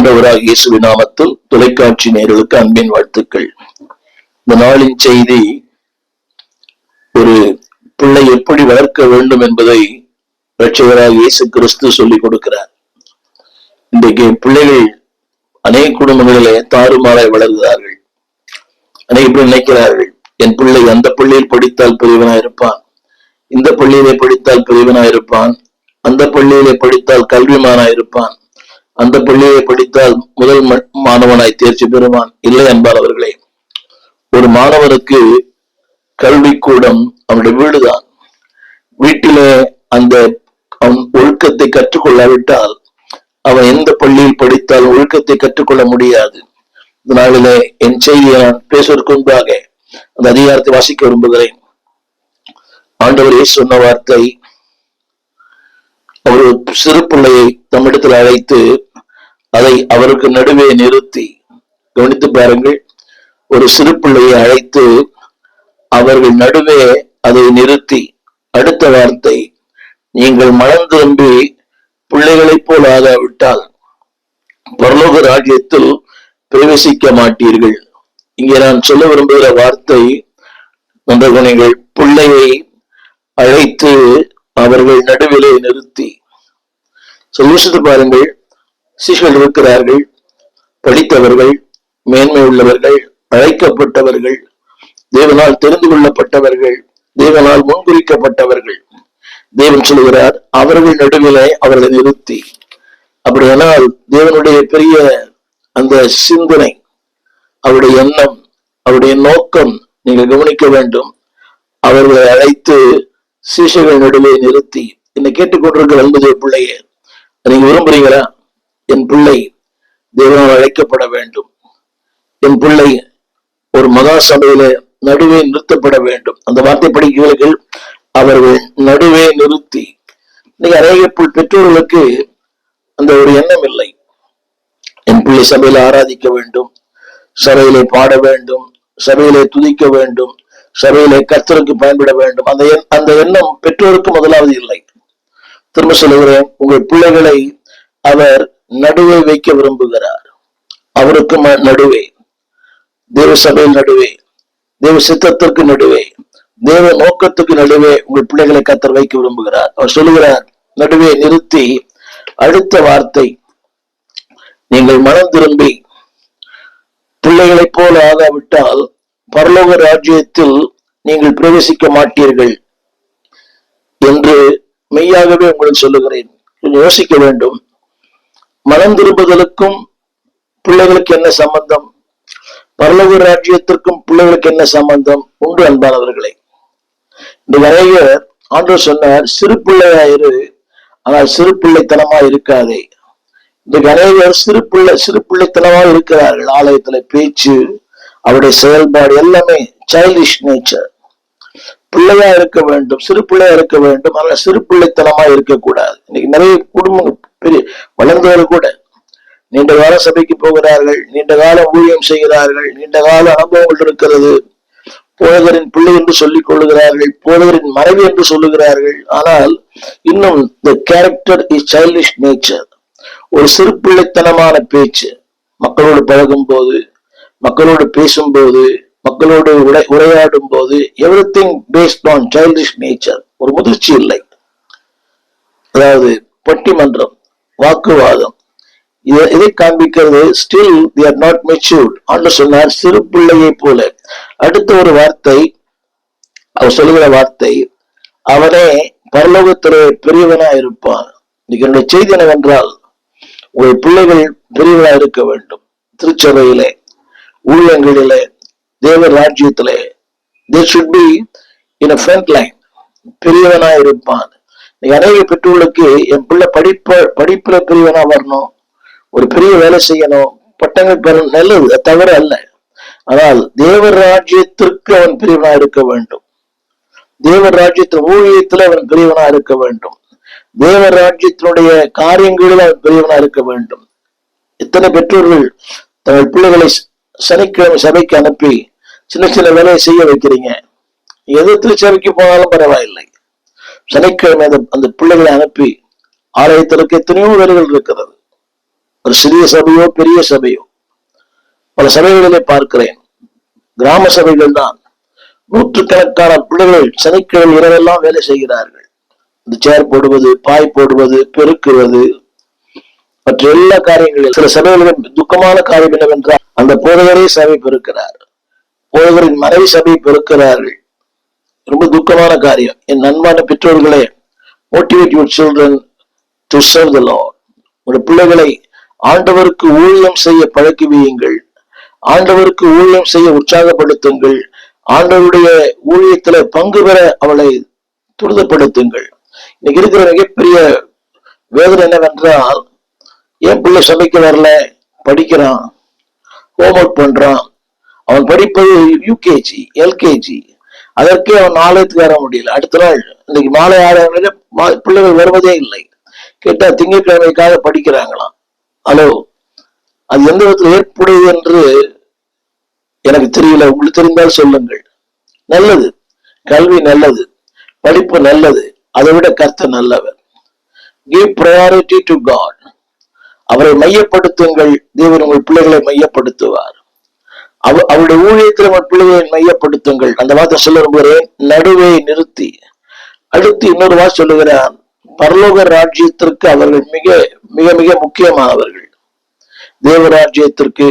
ஆண்டவராகிய இயேசுவின் நாமத்தில் தொலைக்காட்சி நேயர்களுக்கு அன்பின் வாழ்த்துக்கள். இந்த நாளின் செய்தி, ஒரு பிள்ளை எப்படி வளர்க்க வேண்டும் என்பதை இரட்சகராகிய இயேசு கிறிஸ்து சொல்லிக் கொடுக்கிறார். இன்றைக்கு பிள்ளைகள் அநேக குடும்பங்களிலே தாறுமாறாய் வளர்கிறார்கள். அநேக பேர் நினைக்கிறார்கள், என் பிள்ளை அந்த பள்ளியில் படித்தால் பெரியவனாயிருப்பான், இந்த பள்ளியிலே படித்தால் பெரியவனாயிருப்பான், அந்த பள்ளியிலே படித்தால் கல்விமானாயிருப்பான், அந்த பள்ளியை படித்தால் முதல் மாணவனாய் தேர்ச்சி பெறுவான். இல்லை அன்பானவர்களே, ஒரு மாணவனுக்கு கல்விக்கூடம் அவனுடைய வீடுதான். வீட்டிலே அந்த அவன் ஒழுக்கத்தை கற்றுக்கொள்ளாவிட்டால் அவன் எந்த பள்ளியில் படித்தால் ஒழுக்கத்தை கற்றுக்கொள்ள முடியாது. இதனாலே என் செய்தியை நான் பேசுவதற்கு முன்பாக அந்த அதிகாரத்தை வாசிக்க விரும்புகிறேன். ஆண்டவரே சொன்ன வார்த்தை, ஒரு சிறு பிள்ளையை தம்மிடத்தில் அழைத்து அதை அவருக்கு நடுவே நிறுத்தி, கவனித்து பாருங்கள், ஒரு சிறு பிள்ளையை அழைத்து அவர்கள் நடுவே அதை நிறுத்தி, அடுத்த வார்த்தை, நீங்கள் மனம் திரும்பி பிள்ளைகளைப் போல் ஆகாவிட்டால் பரலோக ராஜ்யத்தில் பிரவேசிக்க மாட்டீர்கள். இங்கே நான் சொல்ல விரும்புகிற வார்த்தை, நீங்கள் பிள்ளையை அழைத்து அவர்கள் நடுவிலே நிறுத்தி. யோசித்து பாருங்கள், சிஷ்யர்கள் இருக்கிறார்கள், படித்தவர்கள், மேன்மை உள்ளவர்கள், அழைக்கப்பட்டவர்கள், தேவனால் தெரிந்து கொள்ளப்பட்டவர்கள், தேவனால் முன்குறிக்கப்பட்டவர்கள். தேவன் சொல்கிறார், அவர்கள் நடுவிலே அவர்களை நிறுத்தி. அப்படியானால் தேவனுடைய பெரிய அந்த சிந்தனை, அவருடைய எண்ணம், அவருடைய நோக்கம் நீங்கள் கவனிக்க வேண்டும். அவர்களை அழைத்து சிஷ்யர்கள் நடுவே நிறுத்தி. என்னை கேட்டுக்கொண்டிருக்கிற அன்புடைய பிள்ளையே, நீங்க விரும்புறீங்களா? என் பிள்ளை தேவனால் அழைக்கப்பட வேண்டும், என் பிள்ளை ஒரு மகா சபையில நடுவே நிறுத்தப்பட வேண்டும். அந்த வார்த்தை படிக்கிறீர்கள், அவர்கள் நடுவே நிறுத்தி. இன்னைக்கு அநேக பெற்றோர்களுக்கு அந்த ஒரு எண்ணம் இல்லை. என் பிள்ளை சபையில ஆராதிக்க வேண்டும், சபையிலே பாட வேண்டும், சபையிலே துதிக்க வேண்டும், சபையிலே கர்த்தருக்கு பயன்பட வேண்டும். அந்த எண்ணம் பெற்றோருக்கு முதலாவது இல்லை. திரும்ப சொல்லுகிறேன், உங்கள் பிள்ளைகளை அவர் நடுவே வைக்க விரும்புகிறார். அவருக்கு நடுவே, தேவ சபையில் நடுவே, தேவ சித்தத்திற்கு நடுவே, தேவ நோக்கத்துக்கு நடுவே உங்கள் பிள்ளைகளை கர்த்தர் வைக்க விரும்புகிறார். அவர் சொல்லுகிறார், நடுவே நிறுத்தி. அடுத்த வார்த்தை, நீங்கள் மனம் திரும்பி பிள்ளைகளைப் போல ஆகாவிட்டால் பரலோக ராஜ்யத்தில் நீங்கள் பிரவேசிக்க மாட்டீர்கள் என்று மெய்யாகவே உங்களுக்கு சொல்லுகிறேன். கொஞ்சம் யோசிக்க வேண்டும். மனம் திரும்புதலுக்கும் பிள்ளைகளுக்கு என்ன சம்பந்தம்? பரலோக ராஜ்யத்திற்கும் பிள்ளைகளுக்கு என்ன சம்பந்தம்? உண்டு அன்பானவர்களே. இந்த நிறைய ஆண்டவர் சொன்னார், சிறு பிள்ளையாயிரு, ஆனால் சிறு பிள்ளைத்தனமா இருக்காதே. இந்த அநேகர் சிறு பிள்ளைத்தனமா இருக்கிறார்கள். ஆலயத்துல பேச்சு, அவருடைய செயல்பாடு எல்லாமே சைல்டிஷ் நேச்சர். பிள்ளையா இருக்க வேண்டும், சிறு பிள்ளையா இருக்க வேண்டும், ஆனால் சிறு பிள்ளைத்தனமா இருக்கக்கூடாது. இன்னைக்கு நிறைய குடும்பம் பெரிய வளர்ந்தவர்கள் கூட நீண்ட கால சபைக்கு போகிறார்கள், நீண்ட கால ஊழியம் செய்கிறார்கள், நீண்ட கால அனுபவங்கள் இருக்கிறது, போதகரின் பிள்ளை என்று சொல்லிக் கொள்ளுகிறார்கள், போதகரின் மனைவி என்று சொல்லுகிறார்கள். ஆனால் இன்னும் the character is childish nature. ஒரு சிறு பிள்ளைத்தனமான பேச்சு, மக்களோடு பழகும் போது, மக்களோடு பேசும்போது, மக்களோடு உரையாடும் போது, everything based on childish nature. ஒரு முதிர்ச்சி இல்லை. அதாவது பட்டிமன்றம், வாக்குவாதம், இதை காண்பிக்கிறது. Still they are not matured. ஆண்டவர் சொன்னார், சிறு பிள்ளையை போல. அடுத்த ஒரு வார்த்தை, அவர் சொல்லுகிற வார்த்தை, அவனே பரலோகத்திலே பெரியவனா இருப்பான். இன்னைக்கு என்னுடைய செய்தி என்னவென்றால், உங்கள் பிள்ளைகள் பெரியவனா இருக்க வேண்டும். திருச்சபையிலே, ஊழியங்களிலே, தேவ ராஜ்யத்திலே, they should be in a front line. பெரியவனா இருப்பான். அநேக பெற்றோர்களுக்கு, என் பிள்ளை படிப்புல பெரியவனா வரணும், ஒரு பெரிய வேலை செய்யணும், பட்டங்கள் பெறணும், நல்லது, தவிர அல்ல. ஆனால் தேவ ராஜ்யத்திற்கு அவன் பெரியவனா இருக்க வேண்டும். தேவ ராஜ்யத்தின் ஊழியத்துல அவன் பெரியவனா இருக்க வேண்டும். தேவ ராஜ்யத்தினுடைய காரியங்களில் அவன் பெரியவனா இருக்க வேண்டும். எத்தனை பெற்றோர்கள் தங்கள் பிள்ளைகளை சனிக்கிழமை சபைக்கு அனுப்பி சின்ன சின்ன வேலையை செய்ய வைக்கிறீங்க. எதிர்த்து சபைக்கு போனாலும் பரவாயில்லை, சனிக்கிழமை அந்த பிள்ளைகளை அனுப்பி ஆலயத்திற்கு எத்தனையோ வேலைகள் இருக்கிறது. ஒரு சிறிய சபையோ பெரிய சபையோ, பல சபைகளிலே பார்க்கிறேன், கிராம சபைகள் தான். நூற்றுக்கணக்கான பிள்ளைகள் சனிக்கிழமை இரவெல்லாம் வேலை செய்கிறார்கள். இந்த சேர் போடுவது, பாய் போடுவது, பெருக்குவது, மற்ற எல்லா காரியங்களிலும். சில சபைகளிலும் துக்கமான காரியம் என்னவென்றால், அந்த போதகரே சபை பெருக்கிறார், போதகரின் மனைவி சபை பெருக்கிறார்கள். ரொம்ப துக்கமான காரியம். என் அன்பான பெற்றோர்களே, motivate your children to serve the Lord. உங்களுடைய பிள்ளைகளை ஆண்டவருக்கு ஊழியம் செய்ய பழக்கி வையுங்கள். ஆண்டவருக்கு ஊழியம் செய்ய உற்சாகப்படுத்துங்கள். ஆண்டவருடைய ஊழியத்துல பங்கு பெற அவளை துரிதப்படுத்துங்கள். இன்னைக்கு இருக்கிற மிகப்பெரிய வேதனை என்னவென்றால், என் பிள்ளை சபைக்கு வரல, படிக்கிறான், ஹோம்ஒர்க் பண்றான், அவன் படிப்பது யூகேஜி எல்கேஜி, அதற்கே அவன் ஆலயத்துக்கு வர முடியல. அடுத்த நாள் இன்னைக்கு மாலை 6 பிள்ளைகள் வருவதே இல்லை. கேட்டா திங்கட்கிழமைக்காக படிக்கிறாங்களாம். ஹலோ, அது எந்த விதத்தில் ஏற்புடையது என்று எனக்கு தெரியல. உங்களுக்கு தெரிந்தால் சொல்லுங்கள். நல்லது, கல்வி நல்லது, படிப்பு நல்லது, அதை விட கர்த்தர் நல்லவர். Give priority to God. அவரை மையப்படுத்துங்கள். தேவன் உங்கள் பிள்ளைகளை மையப்படுத்துவார். அவருடைய ஊழியத்தில் உங்கள் பிள்ளைகளை மையப்படுத்துங்கள். அந்த வார்த்தை சொல்ல விரும்புகிறேன், நடுவே நிறுத்தி. அடுத்து இன்னொரு வார்த்தை சொல்லுகிறார், பரலோக ராஜ்யத்திற்கு அவர்கள் மிக மிக மிக முக்கியமானவர்கள். தேவராஜ்யத்திற்கு,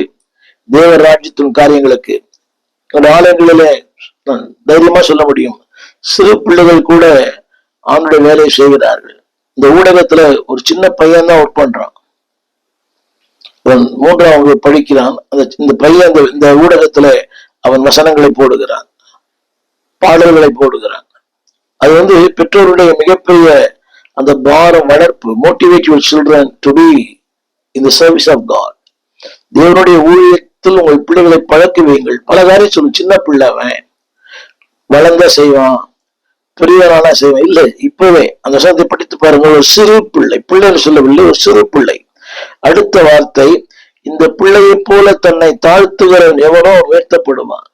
தேவராஜ்யத்தின் காரியங்களுக்கு. ஆலயங்களிலே தைரியமா சொல்ல முடியும், சிறு பிள்ளைகள் கூட அவனுடைய வேலையை செய்கிறார்கள். இந்த ஊடகத்துல ஒரு சின்ன பையன் தான் ஒர்க் பண்றான், 3ஆம் வகுப்பு படிக்கிறான். இந்த பையன் இந்த ஊடகத்துல அவன் வசனங்களை போடுகிறான், பாடல்களை போடுகிறான். அது பெற்றோருடைய மிகப்பெரிய அந்த பாரம் வளர்ப்பு. Motivate your children to be in the service of God. தேவனுடைய ஊழியத்தில் உங்கள் பிள்ளைகளை பழக்க வையுங்கள். பல காரியம் சொல்லும், சின்ன பிள்ளை அவன் வளர்ந்தா செய்வான், பெரியவனானா செய்வான். இல்லை, இப்பவே அந்த வசனத்தை படித்து பாருங்க. ஒரு சிறு பிள்ளை, பிள்ளைன்னு சொல்லவில்லை, ஒரு சிறு பிள்ளை. அடுத்த வார்த்தை, இந்த பிள்ளையை போல தன்னை தாழ்த்துகிறவன் எவனோ உயர்த்தப்படுவான்.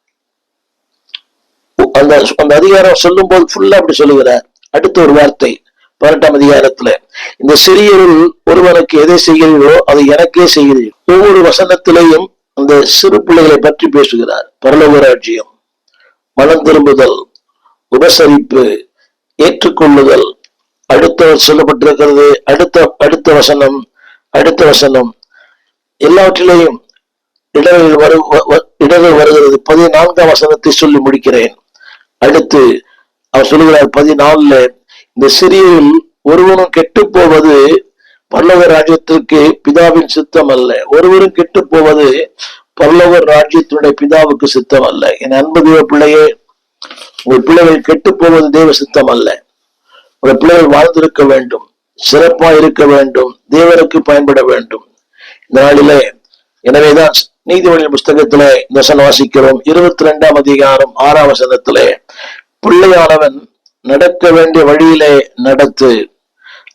அந்த அதிகாரம் சொல்லும் போது ஃபுல்லா அப்படி சொல்லுகிறார். அடுத்த ஒரு வார்த்தை 18ஆம் அதிகாரத்துல, இந்த சிறியரில் ஒருவனுக்கு எதை செய்கிறீர்களோ அதை எனக்கே செய்கிறீர்கள். ஒவ்வொரு வசனத்திலையும் அந்த சிறு பிள்ளைகளை பற்றி பேசுகிறார். பரலோக ராஜ்யம், மனம் திரும்புதல், உபசரிப்பு, ஏற்றுக்கொள்ளுதல். அடுத்த சொல்லப்பட்டிருக்கிறது. அடுத்த வசனம் எல்லாவற்றிலேயும் இடர்கள் வருகிறது. 14ஆம் வசனத்தை சொல்லி முடிக்கிறேன். அடுத்து அவர் சொல்லுகிறார் 14, இந்த சிறியரில் ஒருவனும் கெட்டு போவது பரலோக ராஜ்யத்திற்கு பிதாவின் சித்தம் அல்ல. ஒருவரும் கெட்டு போவது பரலோக ராஜ்யத்தினுடைய பிதாவுக்கு சித்தம் அல்ல. என் அன்பு தேவ பிள்ளையே, உங்கள் பிள்ளைகள் கெட்டு போவது தேவ சித்தம் அல்ல. உங்கள் பிள்ளைகள் வாழ்ந்திருக்க வேண்டும், சிறப்பா இருக்க வேண்டும், தேவனுக்கு பயன்பட வேண்டும். இந்த நாளிலே எனவேதான் நீதிமொழியின் புஸ்தகத்துல இந்த வசனம் வாசிக்கிறோம். 22ஆம் அதிகாரம் 6ஆம் வசனத்திலே, பிள்ளையானவன் நடக்க வேண்டிய வழியிலே நடத்து,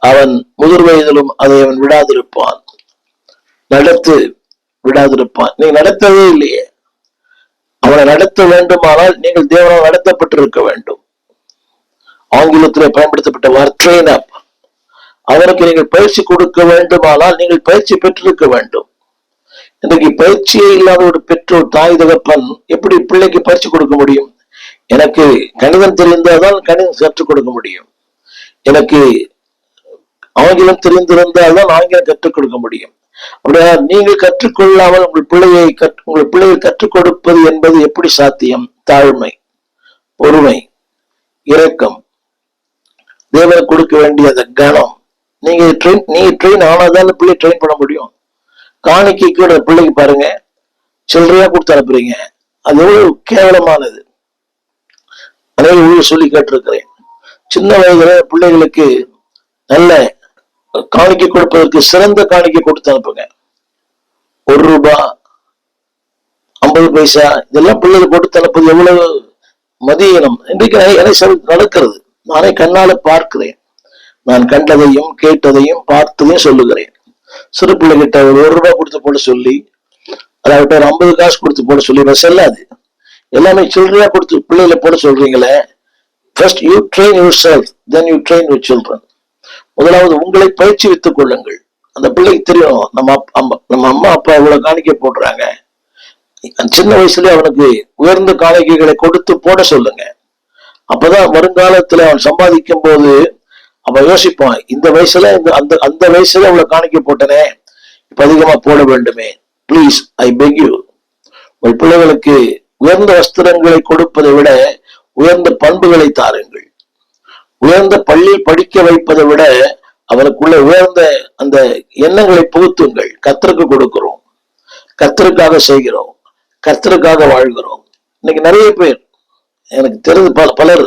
அவன் முதிர் வயதிலும் அதை அவன் விடாதிருப்பான். நடத்து விடாதிருப்பான். நீங்க நடத்தவே இல்லையே. அவனை நடத்த வேண்டுமானால் நீங்கள் தேவனால் நடத்தப்பட்டிருக்க வேண்டும். ஆங்கிலத்திலே பயன்படுத்தப்பட்ட வார்த்தை அப். அவனுக்கு நீங்கள் பயிற்சி கொடுக்க வேண்டுமானால் நீங்கள் பயிற்சி பெற்றிருக்க வேண்டும். இன்றைக்கு பயிற்சியே இல்லாத ஒரு பெற்றோர், தாய் தகப்பன் எப்படி பிள்ளைக்கு பயிற்சி கொடுக்க முடியும்? எனக்கு கணிதம் தெரிந்தால்தான் கணிதம் கற்றுக் கொடுக்க முடியும், எனக்கு ஆங்கிலம் தெரிந்திருந்தால் தான் ஆங்கிலம் கற்றுக் கொடுக்க முடியும். அப்படியா? நீங்கள் கற்றுக்கொள்ளாமல் உங்கள் பிள்ளையை கற்றுக் கொடுப்பது என்பது எப்படி சாத்தியம்? தாழ்மை, பொறுமை, இரக்கம், தேவனுக்கு கொடுக்க வேண்டிய அந்த கனம். நீங்க ட்ரெயின் ஆனாதான் பிள்ளை ட்ரெயின் பண்ண முடியும். காணிக்கைக்கு பிள்ளைக்கு பாருங்க, சில்லறையா கொடுத்து அனுப்புறீங்க. அது எவ்வளவு கேவலமானது. அனைவரும் சொல்லி கேட்டிருக்கிறேன். சின்ன வயதுல பிள்ளைகளுக்கு நல்ல காணிக்கை கொடுப்பதற்கு சிறந்த காணிக்கை கொடுத்து அனுப்புங்க. ₹1, 50 பைசா, இதெல்லாம் பிள்ளைகள் கொடுத்து அனுப்புவது எவ்வளவு மதியீனம். இன்றைக்கு நடக்கிறது. நானே கண்ணால பார்க்கிறேன். நான் கண்டதையும் கேட்டதையும் பார்த்ததையும் சொல்லுகிறேன். சிறு பிள்ளை கிட்ட ₹1 கொடுத்து போட சொல்லி, அதாவது ஒரு 50 காசு கொடுத்து போட சொல்லி செல்லாது. எல்லாமே சில்லறையா கொடுத்து பிள்ளைகளை போட சொல்றீங்களே. First you train your self, then you train your children. முதலாவது உங்களை பயிற்சி வைத்துக் கொள்ளுங்கள். அந்த பிள்ளைக்கு தெரியும் நம்ம அம்மா அப்பா இவ்வளவு காணிக்கை போடுறாங்க, சின்ன வயசுல அவனுக்கு உயர்ந்த காணிக்கைகளை கொடுத்து போட சொல்லுங்க. அப்பதான் வருங்காலத்துல அவன் சம்பாதிக்கும் போது அவன் யோசிப்பான், இந்த வயசுல அந்த அந்த வயசுல அவ்வளவு காணிக்கை போட்டனே, இப்ப அதிகமா போட வேண்டுமே. பிளீஸ் ஐ பெக் யூ, உங்கள் பிள்ளைகளுக்கு உயர்ந்த வஸ்திரங்களை கொடுப்பதை விட உயர்ந்த பண்புகளை தாருங்கள். உயர்ந்த பள்ளி படிக்க வைப்பதை விட அவனுக்குள்ள உயர்ந்த அந்த எண்ணங்களை புகுத்துங்கள். கர்த்தருக்கு கொடுக்கிறோம், கர்த்தருக்காக செய்கிறோம், கர்த்தருக்காக வாழ்கிறோம். இன்னைக்கு நிறைய பேர் எனக்கு தெரிந்து பலர்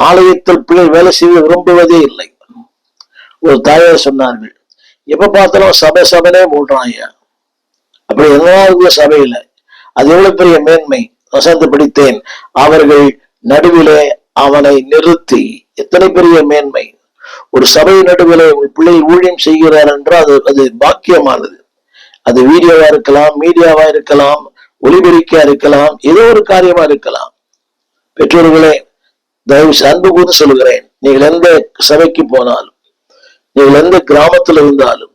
ஆலயத்தில் பிள்ளை வேலை செய்ய விரும்புவதே இல்லை. ஒரு தாயார் சொன்னார்கள், எப்ப பார்த்தாலும் சபைனே மூடுறான் ஐயா. அப்படி என்ன சபையில அது எவ்வளவு பெரிய மேன்மை. வசனத்தை படித்தேன், அவர்கள் நடுவிலே அவனை நிறுத்தி. எத்தனை பெரிய மேன்மை. ஒரு சபை நடுவிலே ஒரு பிள்ளை ஊழியம் செய்கிறார் என்றால் அது பாக்கியமானது. அது வீடியோவா இருக்கலாம், மீடியாவா இருக்கலாம், ஒலிபெருக்கா இருக்கலாம், ஏதோ ஒரு காரியமா இருக்கலாம். பெற்றோர்களே, தயவு அன்பு கூர்ந்து சொல்கிறேன், நீங்கள் எந்த சபைக்கு போனாலும், நீங்கள் எந்த கிராமத்தில் இருந்தாலும்,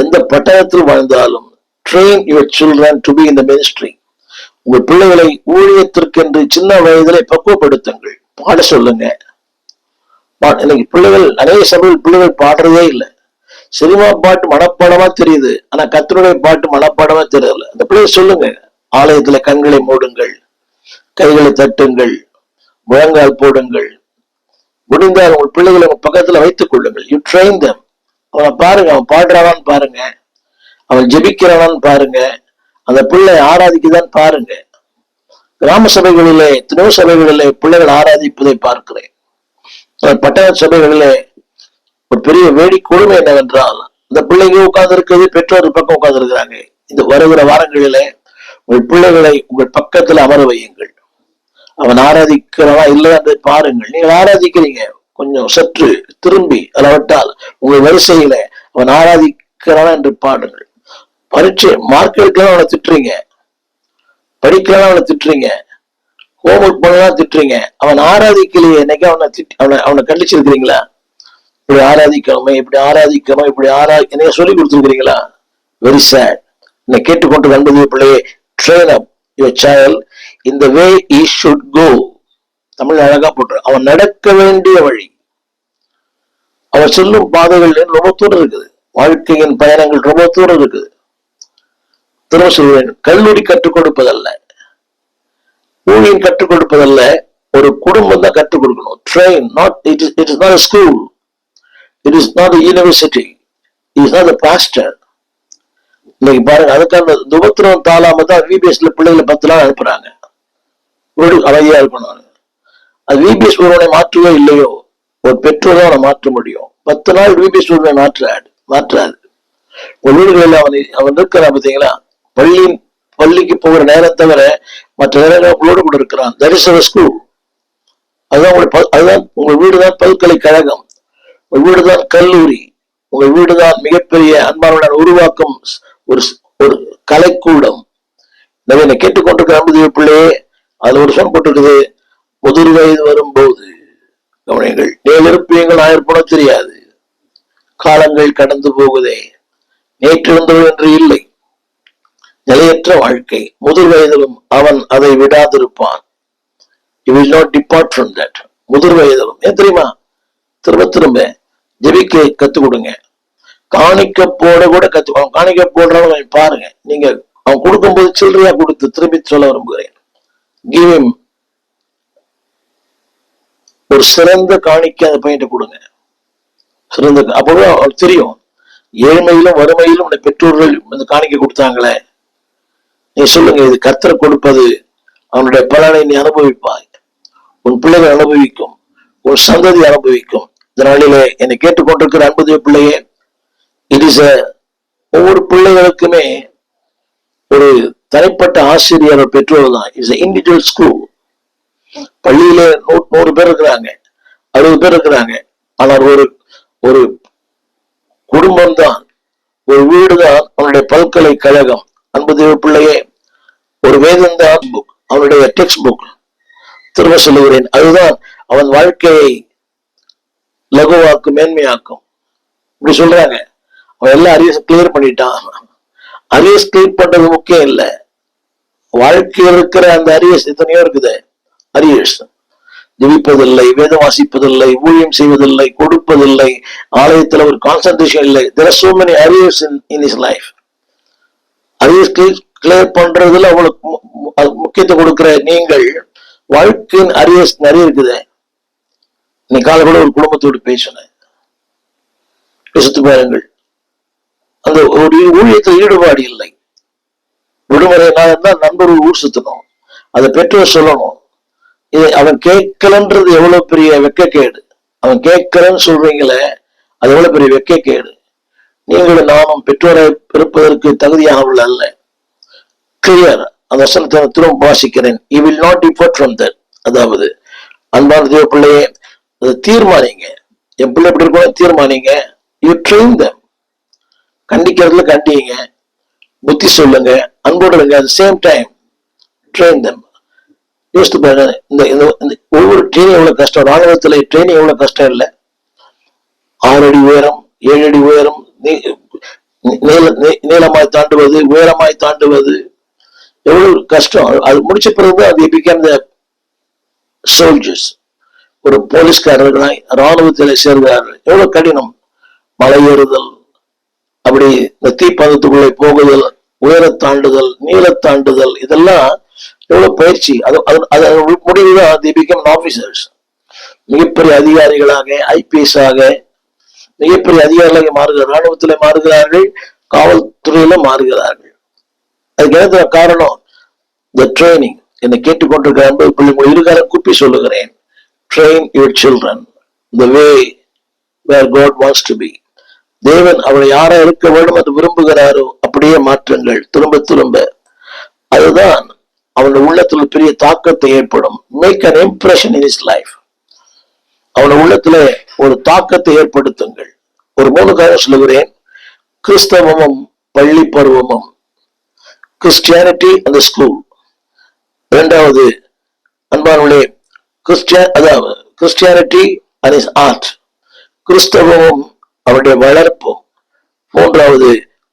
எந்த பட்டணத்தில் வாழ்ந்தாலும், train your children to be in the ministry. உங்கள் பிள்ளைகளை ஊழியத்திற்கென்று சின்ன வயதிலே பக்குவப்படுத்துங்கள். பாட சொல்லுங்க. இன்னைக்கு பிள்ளைகள் அநேக சபையில் பிள்ளைகள் பாடுறதே இல்லை. சினிமா பாட்டு மனப்பாடமா தெரியுது, ஆனா கர்த்தருடைய பாட்டு மனப்பாடமா தெரியல. அந்த பிள்ளைகள் சொல்லுங்க, ஆலயத்துல கண்களை மூடுங்கள், கைகளை தட்டுங்கள், முழங்கால் போடுங்கள். முடிந்தால் உங்கள் பிள்ளைகளை உங்க பக்கத்துல வைத்துக் கொள்ளுங்கள். யூ ட்ரெயின் தம். அவனை பாருங்க, அவன் பாடுறானான்னு பாருங்க, அவன் ஜெபிக்கிறானான்னு பாருங்க, அந்த பிள்ளை ஆராதிக்குதான் பாருங்க. கிராம சபைகளிலே, எத்தனையோ சபைகளிலே பிள்ளைகள் ஆராதிப்பதை பார்க்கிறேன். பட்டண சபைகளிலே ஒரு பெரிய வேடி கொடுமை என்னவென்றால், இந்த பிள்ளைங்க உட்கார்ந்து இருக்கிறது பெற்றோர் பக்கம் உட்கார்ந்து இருக்கிறாங்க. இந்த வருகிற வாரங்களிலே உங்கள் பிள்ளைகளை உங்கள் பக்கத்துல அமர வையுங்கள். அவன் ஆராதிக்கிறவா இல்லை என்று பாருங்கள். நீங்கள் ஆராதிக்கிறீங்க, கொஞ்சம் சற்று திரும்பி அளவட்டால் உங்கள் வரிசையில அவன் ஆராதிக்கிறானா என்று பாடுங்கள். பரீட்சை மார்க் எடுக்கலாம் அவனை திட்டுறீங்க, படிக்கலாம் அவனை திட்டுறீங்க, ஹோம்ஒர்க் பண்ணலாம் திட்டுறீங்க. அவன் ஆராதிக்கலையே, என்னைக்கு அவனை கண்டிச்சிருக்கிறீங்களா? இப்படி ஆராதிக்கணுமே, இப்படி ஆராதிக்கணும், இப்படி என்னைய சொல்லி கொடுத்துருக்கிறீங்களா? Very sad. என்னை கேட்டுக்கொண்டு கண்டது பிள்ளையே, train up your child in the way he should go. Tamil அழகா போட்டு, அவன் நடக்க வேண்டிய வழி, அவன் சொல்லும் பாதைகள் ரொம்ப தூரம் இருக்குது. வாழ்க்கையின் பயணங்கள் ரொம்ப தூரம் இருக்குது. திரும்ப சொல்வேன், கல்லூரி கற்றுக் கொடுப்பதல்ல, ஊழியம் கற்றுக் கொடுப்பதல்ல, ஒரு குடும்பம் தான் கற்றுக் கொடுக்கணும். Train, not it is not a school, it is not a university, it is not a pastor. இன்னைக்கு பாருங்க, அதுக்கான துபத்திரம் தாளாம தான் விபிஎஸ்ல பிள்ளைகளை 10 நாள் அனுப்புறாங்க. வீடு அமைதியா இருக்கணும். அது விபிஎஸ் ஒருவனை மாற்றவே இல்லையோ, ஒரு பெற்றோர் தான் அவனை மாற்ற முடியும். 10 நாள் விபிஎஸ் ஒருவனை மாற்றாது. ஒரு வீடுகளில் அவன் இருக்கிறான் பார்த்தீங்களா, பள்ளிக்கு போகிற நேரம் தவிர மற்ற நேரங்களோடு கூட இருக்கிறான். That is our school. அதுதான் உங்கள் வீடுதான் பல்கலைக்கழகம், உங்கள் வீடுதான் கல்லூரி, உங்கள் வீடுதான் மிகப்பெரிய அன்பானுடன் உருவாக்கும் ஒரு கலைக்கூடம். என்னை கேட்டுக்கொண்டிருக்கிற அன்பு பிள்ளையே, அதுல ஒரு சொல் போட்டிருக்குது, முதிர் வயது வரும்போது கவனிங்கள், நீங்கள் இருப்பீங்கள் ஆயிருப்பனோ தெரியாது, காலங்கள் கடந்து போகுதே, நேற்று இருந்தவர் என்று இல்லை, நிலையற்ற வாழ்க்கை. முதிர் வயதிலும் அவன் அதை விடாதிருப்பான். He will not depart from that. முதிர் வயதிலும் ஏன் தெரியுமா? திரும்ப ஜெபிக்க கத்து கொடுங்க. காணிக்க போட கூட அவன் காணிக்க போடுறவங்க பாருங்க. நீங்க அவன் கொடுக்கும்போது சில்லறையா கொடுத்து திரும்பி சொல்ல விரும்புகிறேன், give him ஒரு சிறந்த காணிக்க அந்த பையன் கொடுங்க. சிறந்த அப்பவே அவனுக்கு தெரியும், ஏழ்மையிலும் வறுமையிலும் உன்னை பெற்றோர்கள் இந்த காணிக்க கொடுத்தாங்களே, நீ சொல்லுங்க, இது கர்த்தர் கொடுப்பது, அவனுடைய பலனை நீ அனுபவிப்பாய், உன் பிள்ளைகள் அனுபவிக்கும், உன் சந்ததி அனுபவிக்கும். இதனாலே என்னை கேட்டுக்கொண்டிருக்கிற அன்பு பிள்ளையே, இட் இஸ் ஒவ்வொரு பிள்ளைகளுக்குமே ஒரு தனிப்பட்ட ஆசிரியர் பெற்றோர் தான். It's individual school. பள்ளியில 100 பேர் இருக்கிறாங்க, 60 பேர் இருக்கிறாங்க. ஆனால் ஒரு குடும்பம் தான், ஒரு வீடு தான் அவனுடைய பல்கலைக்கழகம். அன்பு பிள்ளையே, ஒரு வேதம் தான் புக், அவனுடைய டெக்ஸ்ட் புக். திரும்ப சொல்லுகிறேன், அதுதான் அவன் வாழ்க்கையை லகுவாக்கும், மேன்மையாக்கும். இப்படி சொல்றாங்க. அவன் எல்லா அரியர்ஸ் கிளியர் பண்ணிட்டான். அரியர்ஸ் கிளியர் பண்றது முக்கியம் இல்லை, வாழ்க்கையில் இருக்கிற அந்த அரியர்ஸ் எத்தனையோ இருக்குது. அரியர்ஸ் ஜெபிப்பதில்லை, வேதம் வாசிப்பதில்லை, ஊழியம் செய்வதில்லை, கொடுப்பதில்லை, ஆலயத்துல ஒரு கான்சன்ட்ரேஷன் இல்லை. There are so many arrears in his life. Arrears clear பண்றதுல அவளுக்கு முக்கியத்துவம் கொடுக்கிற நீங்கள், வாழ்க்கையின் அரியர்ஸ் நிறைய இருக்குது. நீ காலை கூட ஒரு குடும்பத்தோடு பேசினேன், பேசித்து பாருங்கள். அந்த ஒரு ஊழியத்தில் ஈடுபாடு இல்லை. விடுமுறை நாள் இருந்தால் நண்பர்கள் ஊர் சுத்தணும், அதை பெற்றோர் சொல்லணும். அவன் கேட்கலன்றது எவ்வளவு பெரிய வெக்கக்கேடு. அவன் கேட்கலன்னு சொல்றீங்களே, அது எவ்வளவு பெரிய வெக்கக்கேடு. நீங்களும் நானும் பெற்றோரை இருப்பதற்கு தகுதியானவர்கள் அல்ல. கிளியர். அந்த வசனத்தை திரும்ப வாசிக்கிறேன். You will not depart from that. அதாவது அன்பான தேவ பிள்ளையே, அதை தீர்மானிங்க. என் பிள்ளை எப்படி இருக்கணும் தீர்மானிங்க. You train them. கண்டிக்கிறதுல கண்டிங்க, புத்தி சொல்லுங்க, அன்போடுங்க. at the same time train them. யோசித்து பாருங்க, இந்த ஒவ்வொரு ட்ரெயினிங் எவ்வளவு கஷ்டம். ராணுவத்துல ட்ரெயினிங் எவ்வளவு கஷ்டம் இல்லை. 6 அடி உயரம், 7 அடி உயரம், நீளமாய் தாண்டுவது, உயரமாய் தாண்டுவது எவ்வளவு கஷ்டம். அது முடிச்ச பிறகுதான் அது became the soldiers. ஒரு போலீஸ்காரர்களாய் ராணுவத்தில் சேர்கிறார்கள். எவ்வளவு கடினம். மலை ஏறுதல், அப்படி இந்த தீப்பந்தத்துக்குள்ளே போகுதல், உயர தாண்டுதல், நீள தாண்டுதல், இதெல்லாம் எவ்வளவு பயிற்சி. அது முடிவுதான் they became officers. மிகப்பெரிய அதிகாரிகளாக, ஐபிஎஸ் ஆக மிகப்பெரிய அதிகாரிகளாக மாறுகிறார். ராணுவத்தில மாறுகிறார்கள், காவல்துறையில மாறுகிறார்கள். அதுக்கு என்ன காரணம்? the training. என்னை கேட்டுக்கொண்டிருக்கிற அன்பு பிள்ளைகள் இருகாரம் கூப்பி சொல்லுகிறேன், train your children the way where God wants to be. தேவன் அவரை யாரா இருக்க வேண்டும் என்று விரும்புகிறாரோ அப்படியே மாற்றுங்கள், திரும்ப திரும்ப. அதுதான் அவனுடைய உள்ளத்துல பெரிய தாக்கத்தை ஏற்படும். Make an impression in his life. அவனுடைய உள்ளத்துல ஒரு தாக்கத்தை ஏற்படுத்துங்கள். ஒரு 3 காரணம் சொல்லுகிறேன். கிறிஸ்தவமும் பள்ளி பருவமும், கிறிஸ்டியானிட்டி அந்த ஸ்கூல். இரண்டாவது அன்பானுடைய அதாவது கிறிஸ்டியானிட்டி அண்ட் இஸ் ஆர்ட், கிறிஸ்தவமும் அவருடைய வளர்ப்பும். மூன்றாவது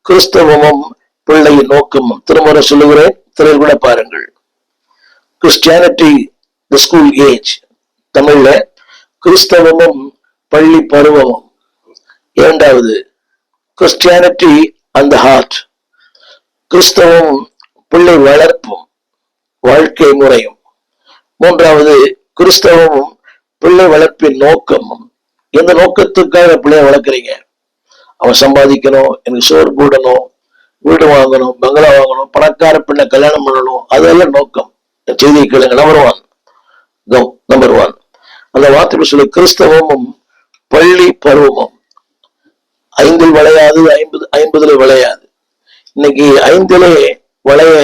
கிறிஸ்தவமும் பிள்ளையின் நோக்கமும். திருமுறை சொல்லுகிறேன், திரையில் கூட பாருங்கள். கிறிஸ்டியானிட்டி தி ஸ்கூல் ஏஜ், தமிழ்ல கிறிஸ்தவமும் பள்ளி பருவமும். இரண்டாவது கிறிஸ்டியானிட்டி அண்ட் ஹார்ட், கிறிஸ்தவமும் பிள்ளை வளர்ப்பும் வாழ்க்கை முறையும். மூன்றாவது கிறிஸ்தவமும் பிள்ளை வளர்ப்பின் நோக்கமும். எந்த நோக்கத்துக்காக பிள்ளைய வளர்க்குறீங்க? அவன் சம்பாதிக்கணும், எனக்கு சோறு போடணும், வீடு வாங்கணும், பங்களா வாங்கணும், பணக்கார பெண்ணை கல்யாணம் பண்ணணும், அதெல்லாம் நோக்கம். செய்தியை கேளுங்க. நம்பர் ஒன் அந்த வார்த்தை சொல்லி கிறிஸ்தவமும் பள்ளி பருவமும். 5 விளையாது, 50 விளையாது. இன்னைக்கு 5 வளைய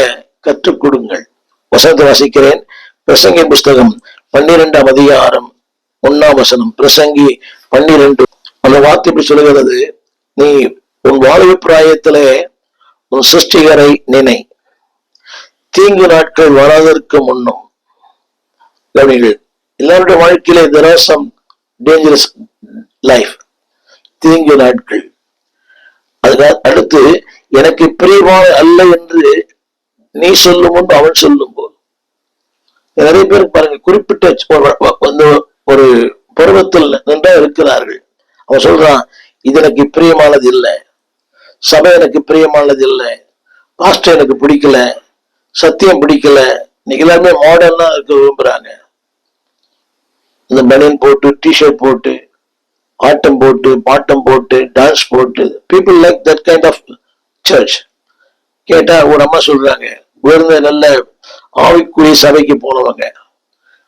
கற்றுக் கொடுங்கள். வசனத்தை வாசிக்கிறேன். பிரசங்கி புஸ்தகம் 12ஆம் அதிகாரம் 1ஆம் வசனம். பிரசங்கி 12. அந்த வார்த்தை இப்படி சொல்லுகிறது, நீ உன் வாழ்வு பிராயத்திலே உன் சிருஷ்டிகரை நினை, தீங்கு நாட்கள் வராதற்கு முன்னும். எல்லாருடைய வாழ்க்கையிலே there are some dangerous life, தீங்கு நாட்கள். அதுக்கு அடுத்து எனக்கு பிரியமான அல்ல என்று நீ சொல்லும் முன்பு அவன் சொல்லும் போது. நிறைய பேர் பாருங்க, குறிப்பிட்ட ஒரு பருவத்தில் நின்றா இருக்கிறார்கள். அவன் சொல்றான், இது எனக்கு பிரியமானது இல்லை, சபை எனக்கு பிரியமானது இல்லை, பாஸ்டர் எனக்கு பிடிக்கல, சத்தியம் பிடிக்கல. இன்னைக்கு எல்லாருமே மாடர்னா இருக்க விரும்புறாங்க. இந்த பனியன் போட்டு, டிஷர்ட் போட்டு, ஆட்டம் போட்டு, பாட்டம் போட்டு, டான்ஸ் போட்டு, people like that kind of church. கேட்டா ஒரு அம்மா சொல்றாங்க, உயர்ந்த நல்ல ஆவிக்குரிய சபைக்கு போனவங்க,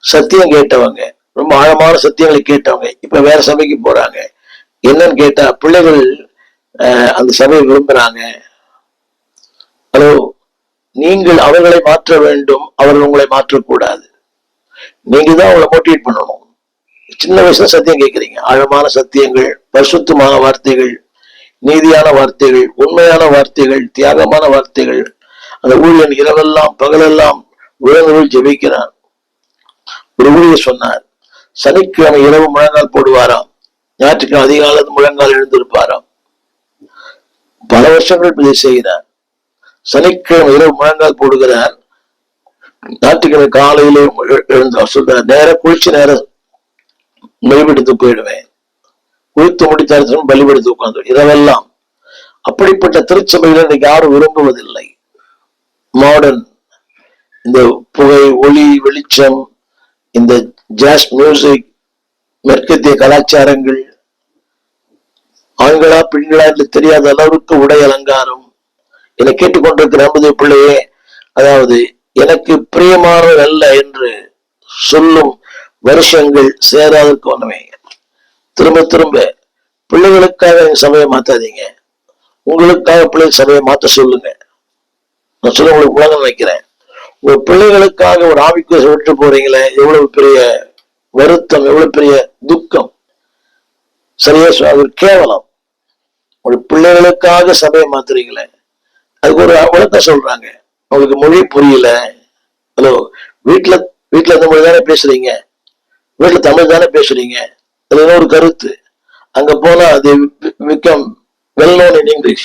சத்தியம் கேட்டவங்க, ரொம்ப ஆழமான சத்தியங்களை கேட்டவங்க, இப்ப வேற சபைக்கு போறாங்க. என்னன்னு கேட்டா, பிள்ளைகள் அந்த சபையை விரும்புறாங்க. ஹலோ, நீங்கள் அவர்களை மாற்ற வேண்டும், அவர்கள் உங்களை மாற்றக்கூடாது. நீங்க தான் அவங்களை மோட்டிவேட் பண்ணணும். சின்ன வயசுல சத்தியம் கேட்கிறீங்க, ஆழமான சத்தியங்கள், பரிசுத்தமான வார்த்தைகள், நீதியான வார்த்தைகள், உண்மையான வார்த்தைகள், தியாகமான வார்த்தைகள். அந்த ஊழியன் இரவெல்லாம் பகலெல்லாம் விழுந்து ஜெபிக்கிறான். ஒரு ஊழியர் சொன்னார், சனிக்கிழமை இரவு முழங்கால் போடுவாராம், ஞாயிற்றுக்கிழமை அதிகாலத்து முழங்கால் எழுந்திருப்பாராம். பல வருஷங்கள் இதை செய்கிறார். சனிக்கிழமை இரவு முழங்கால் போடுகிறார். ஞாயிற்றுக்கிழமை காலையில எழுந்தார். சொல்றார், நேரம் குளிச்சு நேரம் பலிபடுத்து போயிடுவேன். குளித்து முடித்தார் பலிபடுத்து உட்கார்ந்து இரவெல்லாம். அப்படிப்பட்ட திருச்சபையில இன்னைக்கு யாரும் விரும்புவதில்லை. மாடர்ன் இந்த புகை, ஒளி, வெளிச்சம், இந்த ஜாஸ் மியூசிக், மேற்கத்திய கலாச்சாரங்கள், ஆண்களா பெண்களா என்று தெரியாத அளவுக்கு உடை அலங்காரம். என்னை கேட்டுக்கொண்டிருக்கிற அன்புடைய பிள்ளையே, அதாவது எனக்கு பிரியமானவர் அல்ல என்று சொல்லும் வருஷங்கள் சேராதற்கு ஒண்ணுமே. திரும்ப திரும்ப பிள்ளைகளுக்காக சபையை மாத்தாதீங்க. உங்களுக்காக பிள்ளைகள் சபையை மாற்ற சொல்லுங்க. நான் சொல்ல உங்களுக்கு உலகம் வைக்கிறேன். உங்க பிள்ளைகளுக்காக ஒரு ஆவிக்குரிய விட்டு போறீங்களே, எவ்வளவு பெரிய வருத்தம், எவ்வளவு பெரிய துக்கம். சரியா, அது கேவலம். ஒரு பிள்ளைகளுக்காக சபையை மாத்துறீங்களே, அதுக்கு ஒரு விளக்கம் சொல்றாங்க. உங்களுக்கு மொழி புரியல. ஹலோ, வீட்டுல இந்த மொழி தானே பேசுறீங்க, வீட்டுல தமிழ் தானே பேசுறீங்க. அதுல ஒரு கருத்து, அங்க போனா அது become well known in English.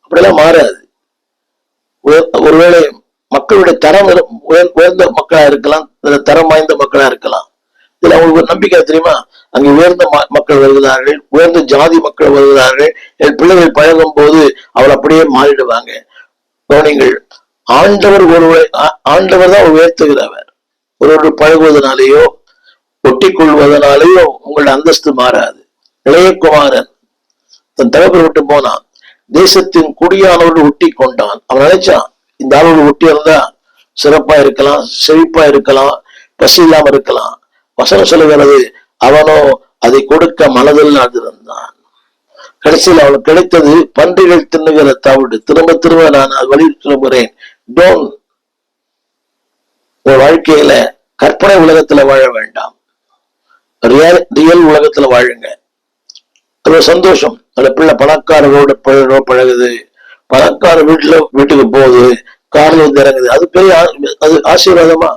அப்படியெல்லாம் மாறாது. ஒருவேளை மக்களுடைய தரம் உயர்ந்த மக்களா இருக்கலாம், தரம் வாய்ந்த மக்களா இருக்கலாம். இதுல அவங்களுக்கு ஒரு நம்பிக்கை தெரியுமா? அங்கே உயர்ந்த மக்கள் வருகிறார்கள், உயர்ந்த ஜாதி மக்கள் வருகிறார்கள். என் பிள்ளைகள் பழகும் போது அவள் அப்படியே மாறிடுவாங்க. கவனிங்கள், ஆண்டவர் தான் உயர்த்துகிறவர். ஒருவர்கள் பழகுவதனாலேயோ ஒட்டி கொள்வதனாலேயோ உங்களோட அந்தஸ்து மாறாது. இளையகுமாரன் தன் தகப்பனை விட்டு போனான். தேசத்தின் குடியானவர்கள் ஒட்டி கொண்டான். அவன் நினைச்சான், இந்த ஆளோடு ஒட்டி இருந்தா சிறப்பா இருக்கலாம், செழிப்பா இருக்கலாம், பசி இல்லாம இருக்கலாம். வசனம் சொல்லுகிறது, அவனோ அதை கொடுக்க மனதில் இருந்தான். கடைசியில் அவனுக்கு கிடைத்தது பன்றிகள் தின்னுகிற தவிடு. திரும்ப திரும்ப நான் வழி சொல்லுகிறேன், டோன் ஒரு வாழ்க்கையில கற்பனை உலகத்துல வாழ வேண்டாம், ரியல் உலகத்துல வாழுங்க. அது சந்தோஷம். அந்த பிள்ளை பணக்காரரோட பழகுது, பணக்கார வீட்டுக்கு போகுது, கார்ல வந்து இறங்குது, அது பெரிய அது ஆசீர்வாதமா?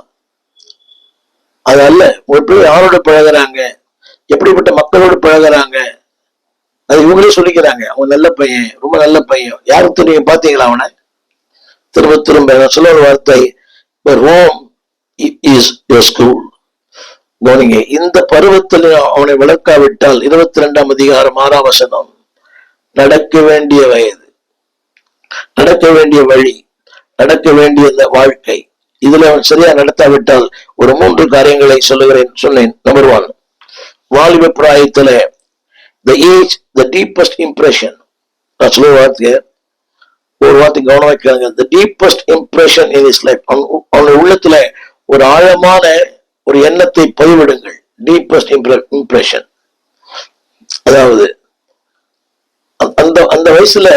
அது அல்ல. ஒரு பிள்ளை யாரோட பழகுறாங்க, எப்படிப்பட்ட மக்களோடு பழகுறாங்க, அது இவங்களே சொல்லிக்கிறாங்க. அவன் நல்ல பையன், ரொம்ப நல்ல பையன். யாருக்கு நீங்க பாத்தீங்களா அவனை? திரும்ப திரும்ப சொல்ல ஒரு வார்த்தை, ரோம் இஸ் யுவர் ஸ்கூல். கவனிங்க, இந்த பருவத்தில் அவனை விளக்காவிட்டால் 22ஆம் அதிகாரம் 6ஆம் வசனம், நடக்க வேண்டிய வயது, நடக்க வேண்டிய வழி, நடக்க வேண்டிய இந்த வாழ்க்கை, இதுல அவன் சரியா நடத்தாவிட்டால் ஒரு 3 காரியங்களை சொன்னேன். நம்பர் 1, வாலிப பிராயத்துல the age, the deepest impression. நான் சொல்ல வார்த்தை ஒரு வார்த்தை கவனம் வைக்கிறாங்க. the deepest impression in his life. அவனுடைய உள்ளத்துல ஒரு ஆழமான ஒரு எண்ணத்தை பதிவிடுங்கள். Deepest impression. அதாவது அந்த வயசுல